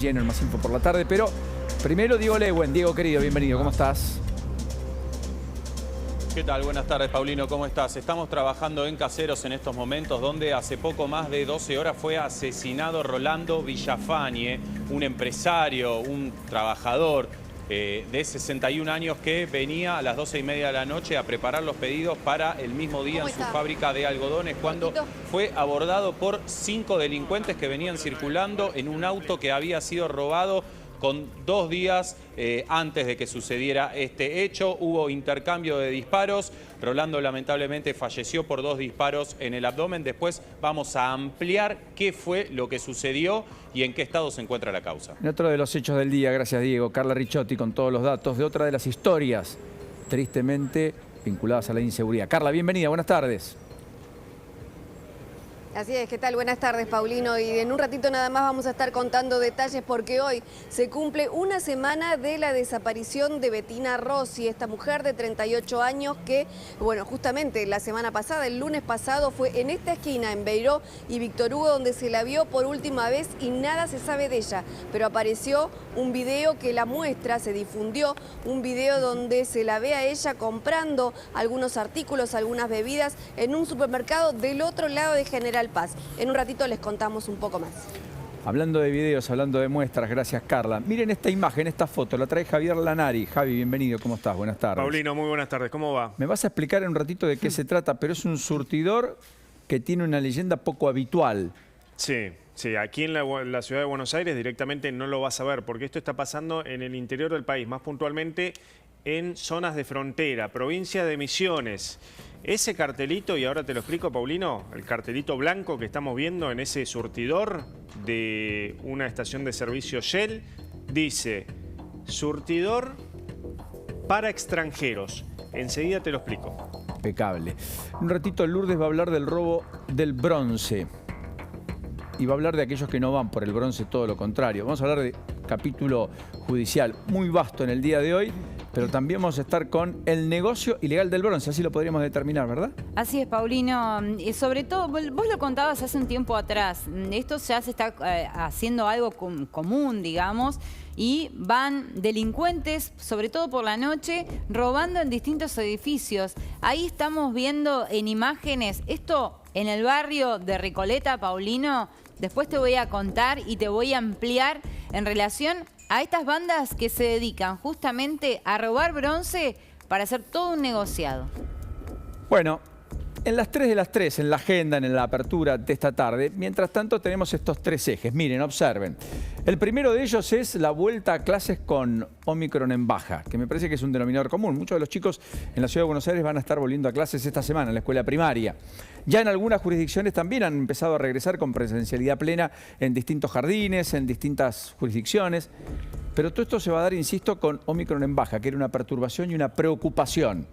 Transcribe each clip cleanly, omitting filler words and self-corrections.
Lleno en Más Info por la tarde, pero primero Diego Lehuen. Diego querido, bienvenido, ¿cómo estás? ¿Qué tal? Buenas tardes, Paulino, ¿cómo estás? Estamos trabajando en Caseros en estos momentos, donde hace poco más de 12 horas fue asesinado Rolando Villafañe, un empresario, un trabajador de 61 años que venía a las 12:30 de la noche a preparar los pedidos para el mismo día en su fábrica de algodones, cuando fue abordado por 5 delincuentes que venían circulando en un auto que había sido robado con 2 días antes de que sucediera este hecho. Hubo intercambio de disparos. Rolando lamentablemente falleció por 2 disparos en el abdomen. Después vamos a ampliar qué fue lo que sucedió y en qué estado se encuentra la causa. En otro de los hechos del día, gracias Diego, Carla Ricciotti con todos los datos de otra de las historias tristemente vinculadas a la inseguridad. Carla, bienvenida, buenas tardes. Así es, ¿qué tal? Buenas tardes, Paulino. Y en un ratito nada más vamos a estar contando detalles porque hoy se cumple una semana de la desaparición de Bettina Rossi, esta mujer de 38 años que, bueno, justamente la semana pasada, el lunes pasado, fue en esta esquina, en Beiró y Víctor Hugo, donde se la vio por última vez y nada se sabe de ella. Pero apareció un video que la muestra, se difundió, un video donde se la ve a ella comprando algunos artículos, algunas bebidas en un supermercado del otro lado de General Paz. En un ratito les contamos un poco más. Hablando de videos, hablando de muestras, gracias Carla. Miren esta imagen, esta foto, la trae Javier Lanari. Javi, bienvenido, ¿cómo estás? Buenas tardes. Paulino, muy buenas tardes, ¿cómo va? Me vas a explicar en un ratito de qué se trata, pero es un surtidor que tiene una leyenda poco habitual. Sí, aquí en la ciudad de Buenos Aires directamente no lo vas a ver, porque esto está pasando en el interior del país, más puntualmente en zonas de frontera, provincia de Misiones. Ese cartelito, y ahora te lo explico, Paulino, el cartelito blanco que estamos viendo en ese surtidor de una estación de servicio Shell, dice, surtidor para extranjeros. Enseguida te lo explico. Impecable. Un ratito Lourdes va a hablar del robo del bronce. Y va a hablar de aquellos que no van por el bronce, todo lo contrario. Vamos a hablar de capítulo judicial muy vasto en el día de hoy, pero también vamos a estar con el negocio ilegal del bronce, así lo podríamos determinar, ¿verdad? Así es, Paulino. Y sobre todo, vos lo contabas hace un tiempo atrás, esto ya se está haciendo algo común, digamos, y van delincuentes, sobre todo por la noche, robando en distintos edificios. Ahí estamos viendo en imágenes, esto en el barrio de Recoleta, Paulino. Después te voy a contar y te voy a ampliar en relación a estas bandas que se dedican justamente a robar bronce para hacer todo un negociado. Bueno, en las 3 de las 3, en la agenda, en la apertura de esta tarde, mientras tanto tenemos estos 3 ejes. Miren, observen. El primero de ellos es la vuelta a clases con Omicron en baja, que me parece que es un denominador común. Muchos de los chicos en la Ciudad de Buenos Aires van a estar volviendo a clases esta semana en la escuela primaria. Ya en algunas jurisdicciones también han empezado a regresar con presencialidad plena en distintos jardines, en distintas jurisdicciones. Pero todo esto se va a dar, insisto, con Omicron en baja, que era una perturbación y una preocupación.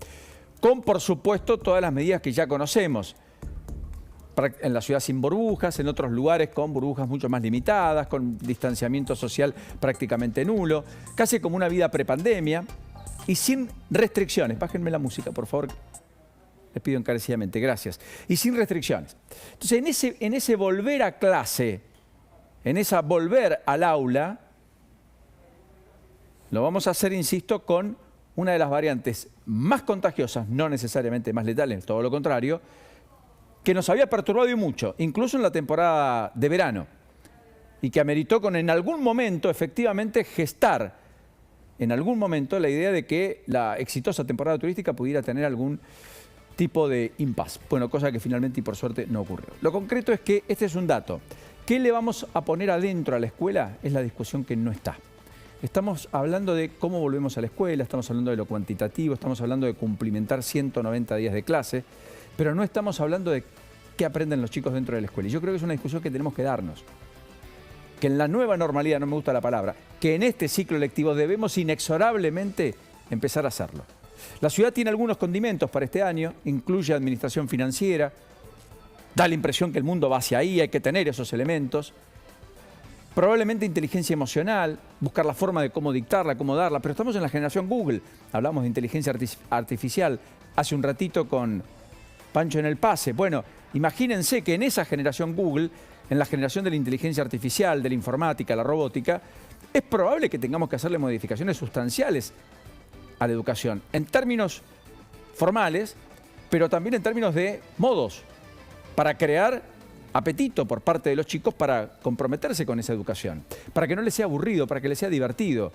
Con, por supuesto, todas las medidas que ya conocemos. En la ciudad sin burbujas, en otros lugares con burbujas mucho más limitadas, con distanciamiento social prácticamente nulo, casi como una vida prepandemia y sin restricciones. Bájenme la música, por favor. Les pido encarecidamente, gracias. Y sin restricciones. Entonces, en ese volver a clase, en esa volver al aula, lo vamos a hacer, insisto, con una de las variantes más contagiosas, no necesariamente más letales, todo lo contrario, que nos había perturbado y mucho, incluso en la temporada de verano, y que ameritó con en algún momento efectivamente gestar, en algún momento, la idea de que la exitosa temporada turística pudiera tener algún tipo de impas. Bueno, cosa que finalmente y por suerte no ocurrió. Lo concreto es que este es un dato. ¿Qué le vamos a poner adentro a la escuela? Es la discusión que no está. Estamos hablando de cómo volvemos a la escuela, estamos hablando de lo cuantitativo, estamos hablando de cumplimentar 190 días de clase, pero no estamos hablando de qué aprenden los chicos dentro de la escuela. Y yo creo que es una discusión que tenemos que darnos. Que en la nueva normalidad, no me gusta la palabra, que en este ciclo lectivo debemos inexorablemente empezar a hacerlo. La ciudad tiene algunos condimentos para este año, incluye administración financiera, da la impresión que el mundo va hacia ahí, hay que tener esos elementos. Probablemente inteligencia emocional, buscar la forma de cómo dictarla, cómo darla, pero estamos en la generación Google. Hablamos de inteligencia artificial hace un ratito con Pancho en el Pase. Bueno, imagínense que en esa generación Google en la generación de la inteligencia artificial, de la informática, la robótica, es probable que tengamos que hacerle modificaciones sustanciales a la educación, en términos formales, pero también en términos de modos, para crear apetito por parte de los chicos para comprometerse con esa educación, para que no les sea aburrido, para que les sea divertido.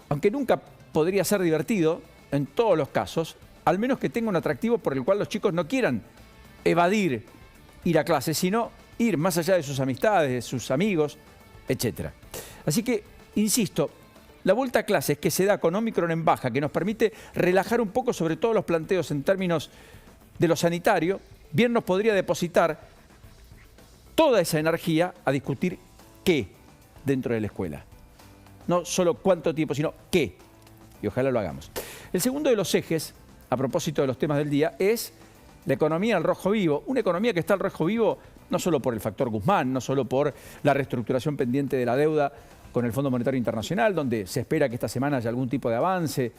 Aunque nunca podría ser divertido, en todos los casos, al menos que tenga un atractivo por el cual los chicos no quieran evadir ir a clase, sino ir más allá de sus amistades, de sus amigos, etc. Así que, insisto, la vuelta a clases que se da con Omicron en baja, que nos permite relajar un poco sobre todos los planteos en términos de lo sanitario, bien nos podría depositar toda esa energía a discutir qué dentro de la escuela. No solo cuánto tiempo, sino qué. Y ojalá lo hagamos. El segundo de los ejes, a propósito de los temas del día, es la economía al rojo vivo. Una economía que está al rojo vivo no solo por el factor Guzmán, no solo por la reestructuración pendiente de la deuda con el Fondo Monetario Internacional, donde se espera que esta semana haya algún tipo de avance,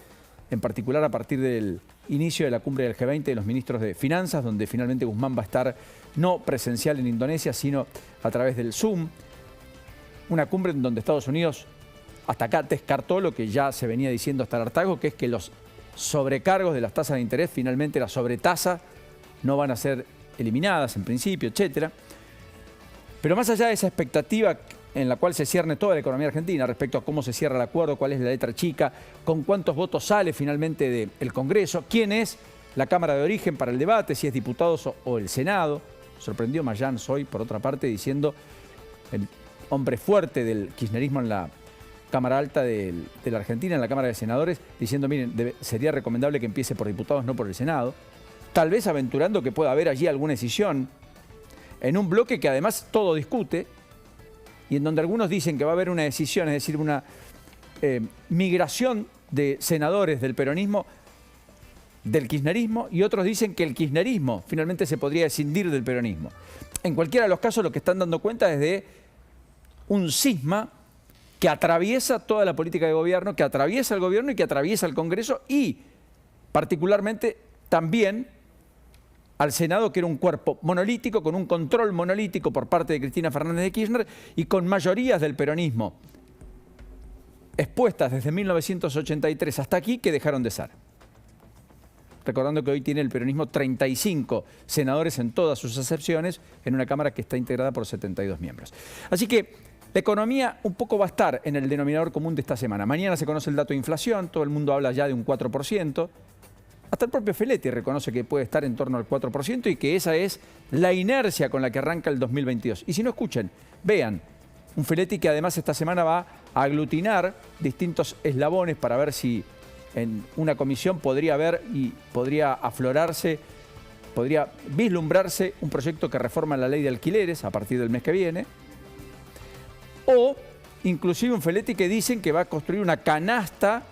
en particular a partir del inicio de la cumbre del G20 de los ministros de Finanzas, donde finalmente Guzmán va a estar no presencial en Indonesia, sino a través del Zoom. Una cumbre en donde Estados Unidos hasta acá descartó lo que ya se venía diciendo hasta el hartazgo, que es que los sobrecargos de las tasas de interés, finalmente la sobretasa, no van a ser eliminadas en principio, etcétera. Pero más allá de esa expectativa en la cual se cierne toda la economía argentina respecto a cómo se cierra el acuerdo, cuál es la letra chica, con cuántos votos sale finalmente del Congreso, quién es la Cámara de origen para el debate, si es diputados o el Senado. Sorprendió Mayans hoy, por otra parte, diciendo, el hombre fuerte del kirchnerismo en la Cámara Alta de la Argentina, en la Cámara de Senadores, diciendo, miren, sería recomendable que empiece por diputados, no por el Senado. Tal vez aventurando que pueda haber allí alguna decisión en un bloque que además todo discute y en donde algunos dicen que va a haber una decisión, es decir, una migración de senadores del peronismo del kirchnerismo, y otros dicen que el kirchnerismo finalmente se podría escindir del peronismo. En cualquiera de los casos lo que están dando cuenta es de un cisma que atraviesa toda la política de gobierno, que atraviesa el gobierno y que atraviesa el Congreso y particularmente también al Senado, que era un cuerpo monolítico, con un control monolítico por parte de Cristina Fernández de Kirchner y con mayorías del peronismo expuestas desde 1983 hasta aquí que dejaron de ser. Recordando que hoy tiene el peronismo 35 senadores en todas sus acepciones, en una Cámara que está integrada por 72 miembros. Así que la economía un poco va a estar en el denominador común de esta semana. Mañana se conoce el dato de inflación, todo el mundo habla ya de un 4%. Hasta el propio Feletti reconoce que puede estar en torno al 4% y que esa es la inercia con la que arranca el 2022. Y si no, escuchen, vean, un Feletti que además esta semana va a aglutinar distintos eslabones para ver si en una comisión podría haber y podría aflorarse, podría vislumbrarse un proyecto que reforma la ley de alquileres a partir del mes que viene. O inclusive un Feletti que dicen que va a construir una canasta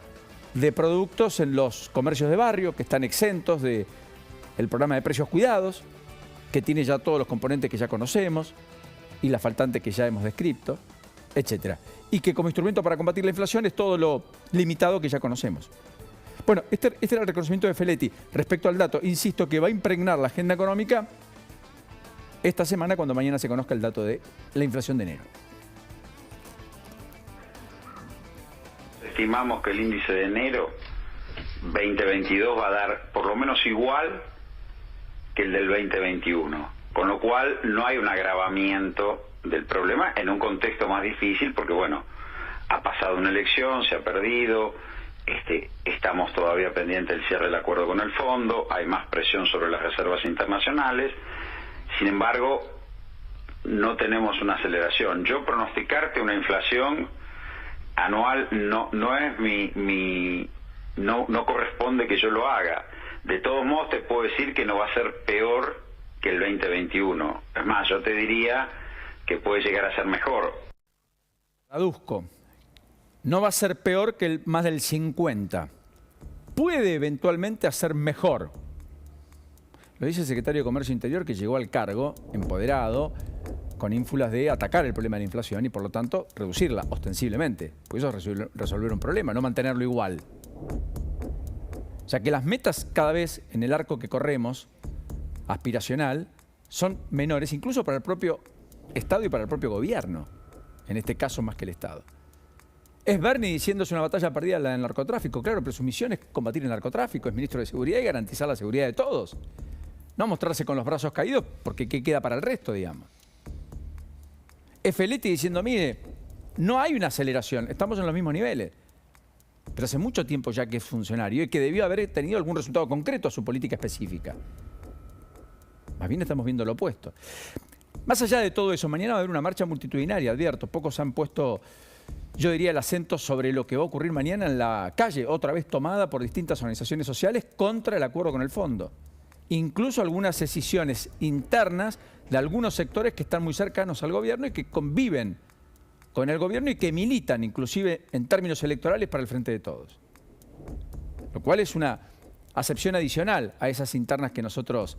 de productos en los comercios de barrio que están exentos del programa de precios cuidados, que tiene ya todos los componentes que ya conocemos y la faltante que ya hemos descrito, etc. Y que como instrumento para combatir la inflación es todo lo limitado que ya conocemos. Bueno, este era el reconocimiento de Feletti respecto al dato, insisto, que va a impregnar la agenda económica esta semana cuando mañana se conozca el dato de la inflación de enero. Estimamos que el índice de enero 2022 va a dar por lo menos igual que el del 2021, con lo cual no hay un agravamiento del problema en un contexto más difícil porque, bueno, ha pasado una elección, se ha perdido, estamos todavía pendientes del cierre del acuerdo con el fondo, hay más presión sobre las reservas internacionales, sin embargo, no tenemos una aceleración. Yo pronosticarte una inflación anual no es no corresponde que yo lo haga. De todos modos te puedo decir que no va a ser peor que el 2021. Es más, yo te diría que puede llegar a ser mejor. Traduzco. No va a ser peor que más del 50. Puede eventualmente hacer mejor. Lo dice el secretario de Comercio Interior, que llegó al cargo empoderado, con ínfulas de atacar el problema de la inflación y por lo tanto reducirla ostensiblemente. Pues eso es resolver un problema, no mantenerlo igual. O sea que las metas cada vez en el arco que corremos, aspiracional, son menores, incluso para el propio Estado y para el propio gobierno, en este caso más que el Estado. Es Bernie diciéndose una batalla perdida la del narcotráfico. Claro, pero su misión es combatir el narcotráfico, es ministro de Seguridad y garantizar la seguridad de todos. No mostrarse con los brazos caídos porque ¿qué queda para el resto, digamos? Es Feletti diciendo, mire, no hay una aceleración, estamos en los mismos niveles. Pero hace mucho tiempo ya que es funcionario y que debió haber tenido algún resultado concreto a su política específica. Más bien estamos viendo lo opuesto. Más allá de todo eso, mañana va a haber una marcha multitudinaria, advierto. Pocos han puesto, yo diría, el acento sobre lo que va a ocurrir mañana en la calle, otra vez tomada por distintas organizaciones sociales contra el acuerdo con el fondo. Incluso algunas escisiones internas de algunos sectores que están muy cercanos al gobierno y que conviven con el gobierno y que militan, inclusive en términos electorales, para el Frente de Todos. Lo cual es una acepción adicional a esas internas que nosotros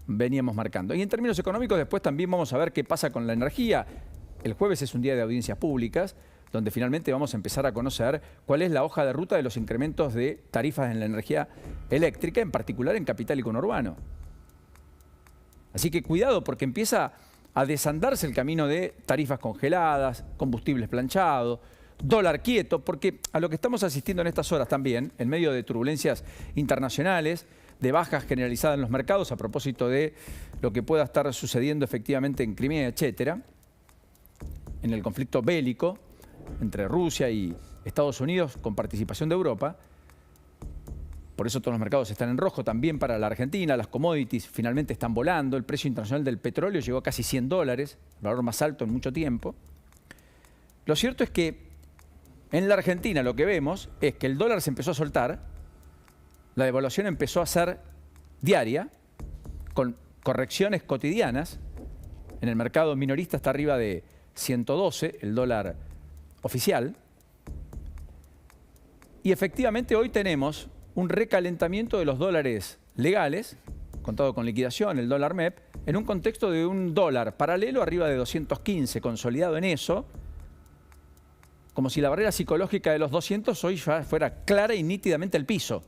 veníamos marcando. Y en términos económicos después también vamos a ver qué pasa con la energía. El jueves es un día de audiencias públicas, donde finalmente vamos a empezar a conocer cuál es la hoja de ruta de los incrementos de tarifas en la energía eléctrica, en particular en capital y conurbano. Así que cuidado, porque empieza a desandarse el camino de tarifas congeladas, combustibles planchados, dólar quieto, porque a lo que estamos asistiendo en estas horas también, en medio de turbulencias internacionales, de bajas generalizadas en los mercados a propósito de lo que pueda estar sucediendo efectivamente en Crimea, etcétera, en el conflicto bélico entre Rusia y Estados Unidos con participación de Europa. Por eso todos los mercados están en rojo, también para la Argentina. Las commodities finalmente están volando. El precio internacional del petróleo llegó a casi $100, el valor más alto en mucho tiempo. Lo cierto es que en la Argentina lo que vemos es que el dólar se empezó a soltar, la devaluación empezó a ser diaria, con correcciones cotidianas. En el mercado minorista está arriba de 112, el dólar oficial. Y efectivamente hoy tenemos un recalentamiento de los dólares legales, contado con liquidación, el dólar MEP, en un contexto de un dólar paralelo arriba de 215, consolidado en eso, como si la barrera psicológica de los 200 hoy ya fuera clara y nítidamente el piso,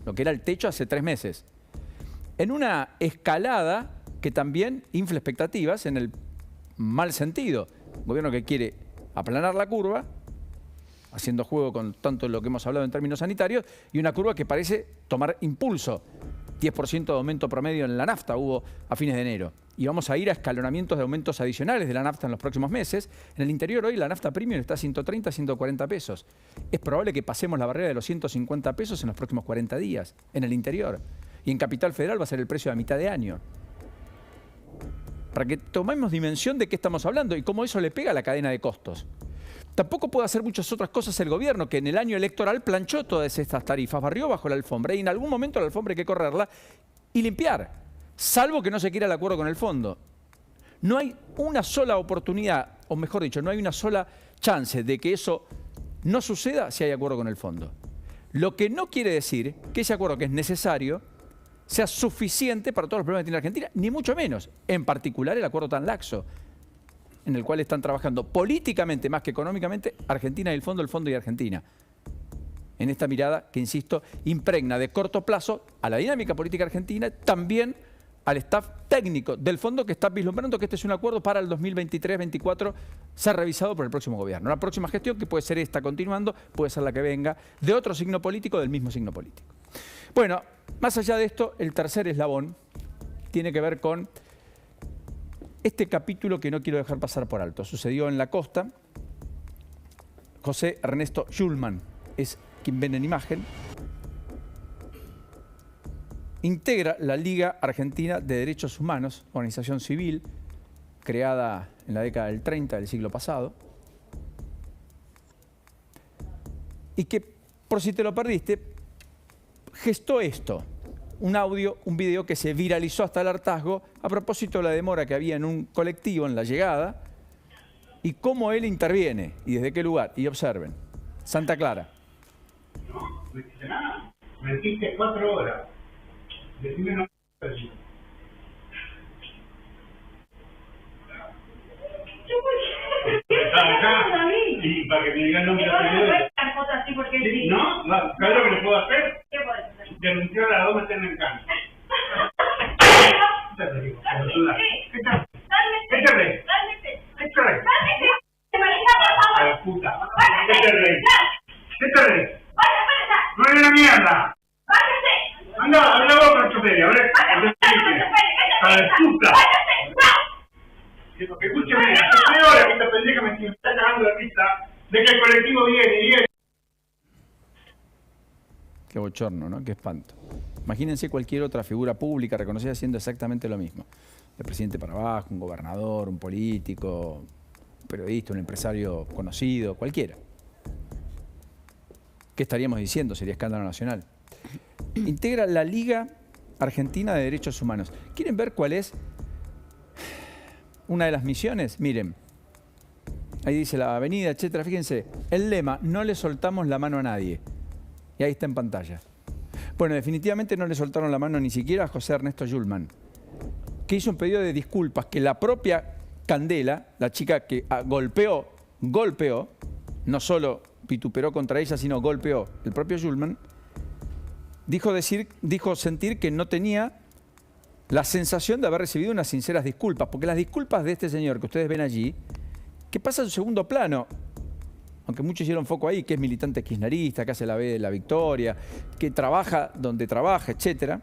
lo que era el techo hace 3 meses. En una escalada que también infla expectativas en el mal sentido. Un gobierno que quiere aplanar la curva, haciendo juego con tanto lo que hemos hablado en términos sanitarios, y una curva que parece tomar impulso. 10% de aumento promedio en la nafta hubo a fines de enero. Y vamos a ir a escalonamientos de aumentos adicionales de la nafta en los próximos meses. En el interior hoy la nafta premium está a 130, 140 pesos. Es probable que pasemos la barrera de los 150 pesos en los próximos 40 días, en el interior. Y en Capital Federal va a ser el precio a mitad de año. Para que tomemos dimensión de qué estamos hablando y cómo eso le pega a la cadena de costos. Tampoco puede hacer muchas otras cosas el gobierno, que en el año electoral planchó todas estas tarifas, barrió bajo la alfombra, y en algún momento la alfombra hay que correrla y limpiar, salvo que no se quiera el acuerdo con el fondo. No hay una sola oportunidad, o mejor dicho, no hay una sola chance de que eso no suceda si hay acuerdo con el fondo. Lo que no quiere decir que ese acuerdo que es necesario sea suficiente para todos los problemas que tiene Argentina, ni mucho menos, en particular el acuerdo tan laxo, en el cual están trabajando políticamente más que económicamente Argentina y el fondo y Argentina. En esta mirada que, insisto, impregna de corto plazo a la dinámica política argentina, también al staff técnico del fondo que está vislumbrando que este es un acuerdo para el 2023-24 ser revisado por el próximo gobierno. La próxima gestión, que puede ser esta continuando, puede ser la que venga de otro signo político, del mismo signo político. Bueno, más allá de esto, el tercer eslabón tiene que ver con este capítulo que no quiero dejar pasar por alto. Sucedió en la costa. José Ernesto Schulman es quien ven en imagen. Integra la Liga Argentina de Derechos Humanos, organización civil creada en la década del 30 del siglo pasado. Y que, por si te lo perdiste, gestó esto. Un audio, un video que se viralizó hasta el hartazgo a propósito de la demora que había en un colectivo en la llegada y cómo él interviene y desde qué lugar. Y observen. Santa Clara. No, no hiciste nada. Mentiste 4 horas. Decime no. Y para que me digan no me lo pedí. No, ¿sabes lo que le puedo hacer? ¿Qué podés hacer? Denunciar a la 2 meterme en cana. Échale. ¿Qué te reís? ¿Qué te reís? ¡No hay una mierda! Anda, habla vos con el chofer, a ver. ¡A la puta! Escúcheme, hace 3 horas que esta pendeja me está cagando de risa de que el colectivo viene y viene. Qué bochorno, ¿no? Qué espanto. Imagínense cualquier otra figura pública reconocida haciendo exactamente lo mismo. El presidente para abajo, un gobernador, un político, un periodista, un empresario conocido, cualquiera. ¿Qué estaríamos diciendo? Sería escándalo nacional. Integra la Liga Argentina de Derechos Humanos. ¿Quieren ver cuál es una de las misiones? Miren, ahí dice la avenida, etcétera. Fíjense, el lema, no le soltamos la mano a nadie. Y ahí está en pantalla. Bueno, definitivamente no le soltaron la mano ni siquiera a José Ernesto Yulman, que hizo un pedido de disculpas que la propia Candela, la chica que golpeó, no solo vituperó contra ella, sino golpeó el propio Yulman, dijo sentir que no tenía la sensación de haber recibido unas sinceras disculpas, porque las disculpas de este señor que ustedes ven allí, que pasa en segundo plano, aunque muchos hicieron foco ahí, que es militante kirchnerista, que hace la B de la Victoria, que trabaja donde trabaja, etc.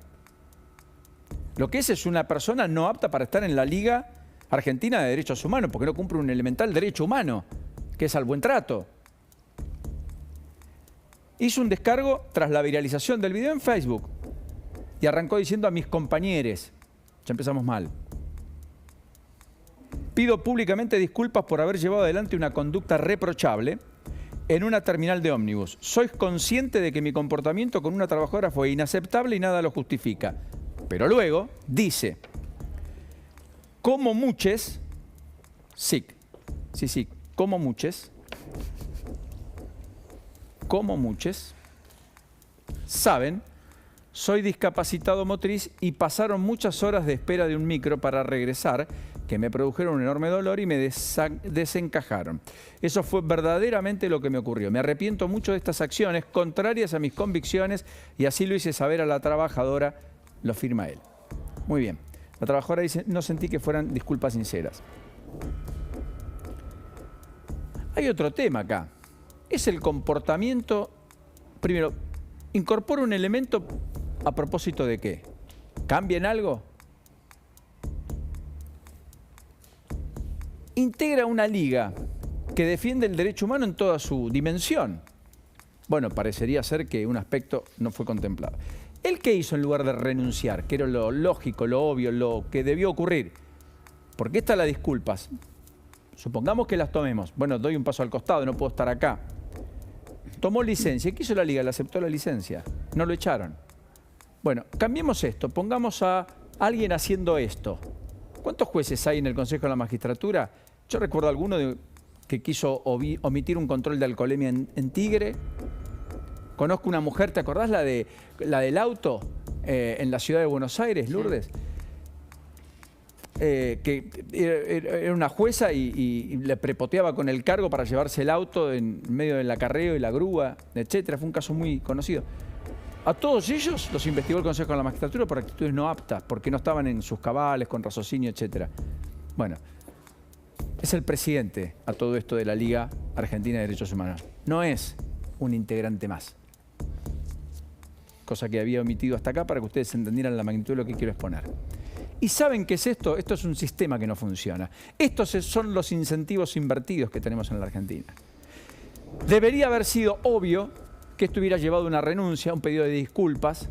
Lo que es una persona no apta para estar en la Liga Argentina de Derechos Humanos, porque no cumple un elemental derecho humano, que es al buen trato. Hizo un descargo tras la viralización del video en Facebook y arrancó diciendo a mis compañeros, ya empezamos mal. Pido públicamente disculpas por haber llevado adelante una conducta reprochable en una terminal de ómnibus. Soy consciente de que mi comportamiento con una trabajadora fue inaceptable y nada lo justifica. Pero luego dice, como muchos, como muchos saben, soy discapacitado motriz y pasaron muchas horas de espera de un micro para regresar que me produjeron un enorme dolor y me desencajaron. Eso fue verdaderamente lo que me ocurrió. Me arrepiento mucho de estas acciones contrarias a mis convicciones y así lo hice saber a la trabajadora, lo firma él. Muy bien. La trabajadora dice, no sentí que fueran disculpas sinceras. Hay otro tema acá. Es el comportamiento, primero, incorpora un elemento a propósito de qué. ¿Cambia en algo? Integra una liga que defiende el derecho humano en toda su dimensión. Bueno, parecería ser que un aspecto no fue contemplado. ¿Él qué hizo en lugar de renunciar? Que era lo lógico, lo obvio, lo que debió ocurrir. ¿Por qué están las disculpas? Supongamos que las tomemos. Bueno, doy un paso al costado, no puedo estar acá. Tomó licencia. ¿Qué hizo la liga? Le aceptó la licencia. No lo echaron. Bueno, cambiemos esto. Pongamos a alguien haciendo esto. ¿Cuántos jueces hay en el Consejo de la Magistratura? Yo recuerdo alguno que quiso omitir un control de alcoholemia en Tigre. Conozco una mujer, ¿te acordás la del auto en la ciudad de Buenos Aires, Lourdes? Que era una jueza y le prepoteaba con el cargo para llevarse el auto en medio del acarreo y la grúa, etcétera. Fue un caso muy conocido. A todos ellos los investigó el Consejo de la Magistratura por actitudes no aptas, porque no estaban en sus cabales, con raciocinio, etcétera. Bueno, es el presidente a todo esto de la Liga Argentina de Derechos Humanos. No es un integrante más. Cosa que había omitido hasta acá para que ustedes entendieran la magnitud de lo que quiero exponer. ¿Y saben qué es esto? Esto es un sistema que no funciona. Estos son los incentivos invertidos que tenemos en la Argentina. Debería haber sido obvio que esto hubiera llevado una renuncia, un pedido de disculpas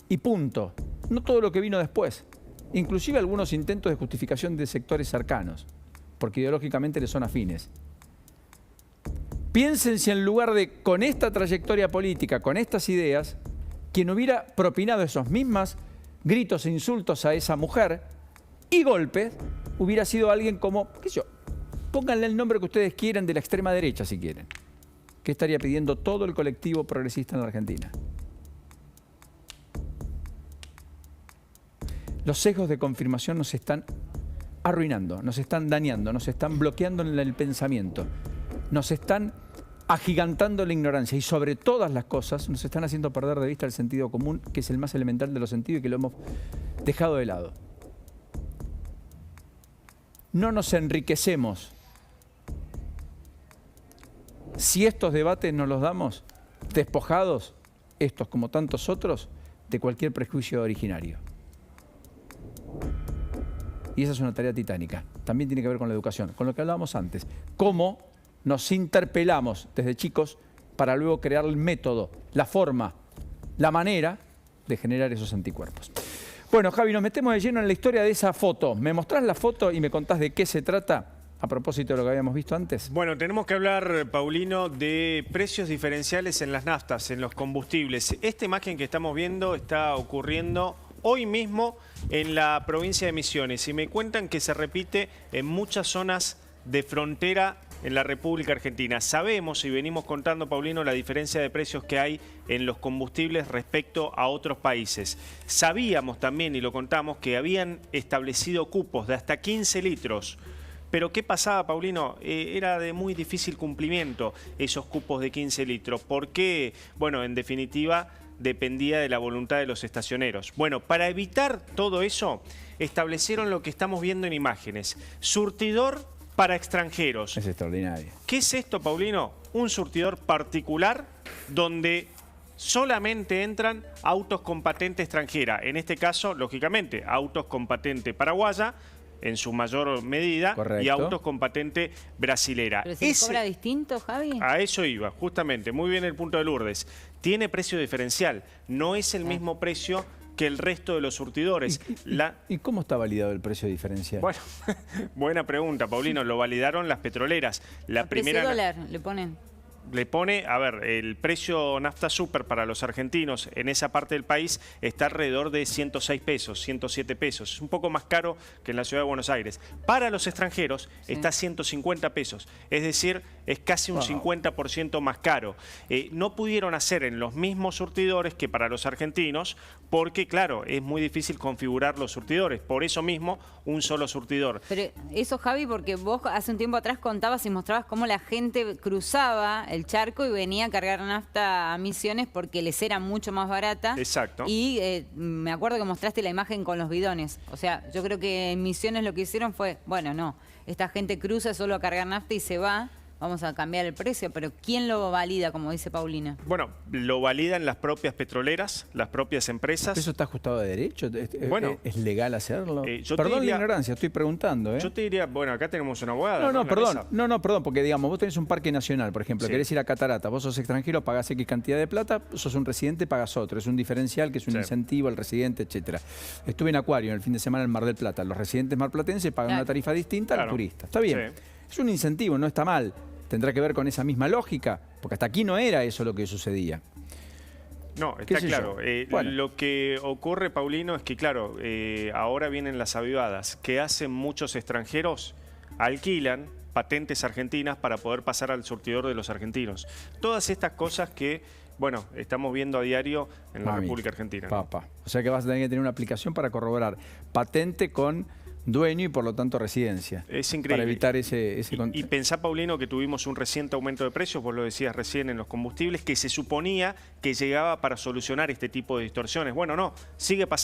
y punto. No todo lo que vino después. Inclusive algunos intentos de justificación de sectores cercanos, porque ideológicamente les son afines. Piensen si en lugar de, con esta trayectoria política, con estas ideas, quien hubiera propinado esos mismos gritos e insultos a esa mujer y golpes, hubiera sido alguien como, qué sé yo, pónganle el nombre que ustedes quieran de la extrema derecha si quieren. ¿Qué estaría pidiendo todo el colectivo progresista en la Argentina? Los sesgos de confirmación nos están arruinando, nos están dañando, nos están bloqueando en el pensamiento, nos están agigantando la ignorancia y sobre todas las cosas nos están haciendo perder de vista el sentido común, que es el más elemental de los sentidos y que lo hemos dejado de lado. No nos enriquecemos si estos debates nos los damos despojados, estos como tantos otros, de cualquier prejuicio originario. Y esa es una tarea titánica. También tiene que ver con la educación, con lo que hablábamos antes. Cómo nos interpelamos desde chicos para luego crear el método, la forma, la manera de generar esos anticuerpos. Bueno, Javi, nos metemos de lleno en la historia de esa foto. ¿Me mostrás la foto y me contás de qué se trata a propósito de lo que habíamos visto antes? Bueno, tenemos que hablar, Paulino, de precios diferenciales en las naftas, en los combustibles. Esta imagen que estamos viendo está ocurriendo hoy mismo en la provincia de Misiones y me cuentan que se repite en muchas zonas de frontera en la República Argentina. Sabemos y venimos contando, Paulino, la diferencia de precios que hay en los combustibles respecto a otros países. Sabíamos también, y lo contamos, que habían establecido cupos de hasta 15 litros. Pero ¿qué pasaba, Paulino? Era de muy difícil cumplimiento esos cupos de 15 litros. ¿Por qué? Bueno, en definitiva, dependía de la voluntad de los estacioneros. Bueno, para evitar todo eso, establecieron lo que estamos viendo en imágenes. Surtidor para extranjeros. Es extraordinario. ¿Qué es esto, Paulino? Un surtidor particular donde solamente entran autos con patente extranjera. En este caso, lógicamente, autos con patente paraguaya, en su mayor medida, correcto, y autos con patente brasilera. ¿Pero se cobra distinto, Javi? A eso iba, justamente. Muy bien el punto de Lourdes. Tiene precio diferencial. No es el mismo precio que el resto de los surtidores. ¿Y cómo está validado el precio diferencial? Bueno, buena pregunta, Paulino. Lo validaron las petroleras. La primera precio dólar le ponen. Le pone, a ver, el precio nafta super para los argentinos en esa parte del país está alrededor de 106 pesos, 107 pesos. Es un poco más caro que en la ciudad de Buenos Aires. Para los extranjeros está 150 pesos, es decir, es casi un 50% más caro. No pudieron hacer en los mismos surtidores que para los argentinos porque, claro, es muy difícil configurar los surtidores. Por eso mismo, un solo surtidor. Pero eso, Javi, porque vos hace un tiempo atrás contabas y mostrabas cómo la gente cruzaba el charco y venía a cargar nafta a Misiones porque les era mucho más barata. Exacto. Y me acuerdo que mostraste la imagen con los bidones. O sea, yo creo que en Misiones lo que hicieron fue, bueno, no, esta gente cruza solo a cargar nafta y se va. Vamos a cambiar el precio, pero ¿quién lo valida, como dice Paulina? Bueno, lo validan las propias petroleras, las propias empresas. ¿Eso está ajustado de derecho? Bueno, ¿es legal hacerlo? Perdón la ignorancia, estoy preguntando. Yo te diría, bueno, acá tenemos una abogada. Perdón, porque digamos, vos tenés un parque nacional, por ejemplo, querés ir a Catarata, vos sos extranjero, pagás X cantidad de plata, sos un residente, pagás otro. Es un diferencial que es un incentivo al residente, etcétera. Estuve en Acuario en el fin de semana en Mar del Plata. Los residentes marplatenses pagan una tarifa distinta al turista. Está bien. Es un incentivo, no está mal. Tendrá que ver con esa misma lógica, porque hasta aquí no era eso lo que sucedía. No, está claro. Bueno. Lo que ocurre, Paulino, es que, claro, ahora vienen las avivadas. ¿Qué hacen muchos extranjeros? Alquilan patentes argentinas para poder pasar al surtidor de los argentinos. Todas estas cosas que, bueno, estamos viendo a diario en la República Argentina. Papá. O sea que vas a tener que tener una aplicación para corroborar patente con dueño y por lo tanto residencia. Es increíble. Para evitar ese y pensá, Paulino, que tuvimos un reciente aumento de precios, vos lo decías recién, en los combustibles, que se suponía que llegaba para solucionar este tipo de distorsiones. Bueno, no, sigue pasando.